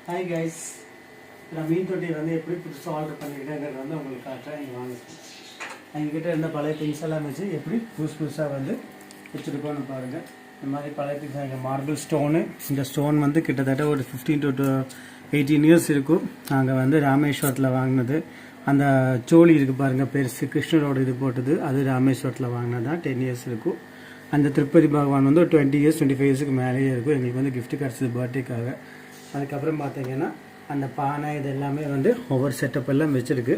Hi guys, நான் மீன் தொட்டி வந்து எப்படி புதுசாக ஆர்டர் பண்ணிக்கிட்டேங்கிறது வந்து உங்களுக்கு காட்டுறேன். இங்கே வாங்க. எங்ககிட்ட இருந்த பழைய திங்ஸ் எல்லாம் வச்சு எப்படி புதுசாக வந்து வச்சுருக்கோன்னு பாருங்கள். இந்த மாதிரி பழைய திங்ஸ் இங்கே மார்பிள் ஸ்டோனு. இந்த ஸ்டோன் வந்து கிட்டத்தட்ட ஒரு 15 to 18 இயர்ஸ் இருக்கும். நாங்கள் வந்து ராமேஸ்வரத்தில் வாங்கினது. அந்த சோழி இருக்குது பாருங்கள், பெருசு கிருஷ்ணரோட இது போட்டது, அது ராமேஸ்வரத்தில் வாங்கினது தான். 10 இயர்ஸ் இருக்கும். அந்த திருப்பதி பகவான் வந்து ஒரு 20 இயர்ஸ் 25 இயர்ஸுக்கு மேலேயே இருக்கும். எங்களுக்கு வந்து கிஃப்ட் கிடச்சிது பர்த்டேக்காக. அதுக்கப்புறம் பார்த்தீங்கன்னா அந்த பானை இது எல்லாமே வந்து ஒவ்வொரு செட்டப் எல்லாம் வச்சுருக்கு.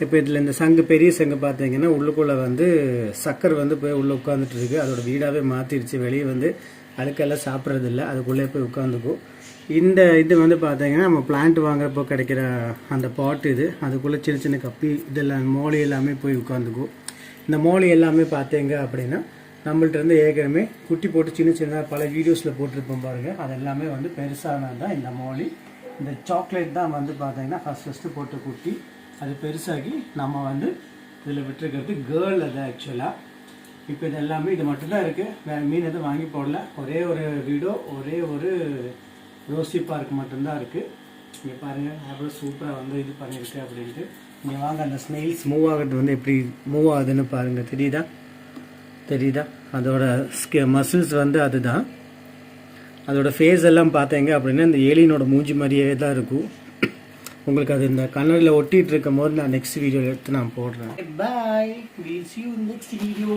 இப்போ இதில் இந்த சங்கு, பெரிய சங்கு பார்த்தீங்கன்னா உள்ளுக்குள்ளே வந்து சக்கரை வந்து போய் உள்ளே உட்காந்துட்டு இருக்கு. அதோட வீடாகவே மாற்றிடுச்சு. வெளியே வந்து அழுக்கெல்லாம் சாப்பிட்றதில்ல, அதுக்குள்ளே போய் உட்காந்துக்கும். இந்த இது வந்து பார்த்தீங்கன்னா நம்ம பிளான்ட் வாங்குறப்போ கிடைக்கிற அந்த பாட்டு இது, அதுக்குள்ளே சின்ன சின்ன கப்பி இதெல்லாம் மோளி எல்லாமே போய் உட்காந்துக்கும். இந்த மோளி எல்லாமே பார்த்தீங்க அப்படின்னா நம்மள்ட்ட இருந்து ஏற்கனவே குட்டி போட்டு சின்ன சின்னதாக பல வீடியோஸில் போட்டிருப்போம் பாருங்கள். அது எல்லாமே வந்து பெருசானது தான் இந்த மோளி. இந்த சாக்லேட் தான் வந்து பார்த்தீங்கன்னா ஃபஸ்ட்டு போட்டு குட்டி, அது பெருசாகி நம்ம வந்து இதில் விட்டுருக்கிறது கேர்ள். அது ஆக்சுவலாக இப்போ இது எல்லாமே இது மட்டும்தான் இருக்குது. வேறு மீன் எதுவும் வாங்கி போடல. ஒரே ஒரு வீடோ, ஒரே ஒரு ரோசி பார்க் மட்டும்தான் இருக்குது. இங்கே பாருங்கள் அவ்வளோ சூப்பராக வந்து இது பண்ணியிருக்கு அப்படின்ட்டு. இங்கே வாங்க, அந்த ஸ்னெயில்ஸ் மூவ் ஆகிறது வந்து எப்படி மூவ் ஆகுதுன்னு பாருங்கள். தெரியுதா? அதோட மசில்ஸ் வந்து அதுதான். அதோட ஃபேஸ் எல்லாம் பார்த்தீங்க அப்படின்னா இந்த ஏலியனோட மூஞ்சி மாதிரியே தான் இருக்கும். உங்களுக்கு அது இந்த கண்ணரில் ஒட்டிகிட்டு இருக்கும் போது நான் நெக்ஸ்ட் வீடியோவில் எடுத்து நான் போடுறேன். பாய், will see you in next video.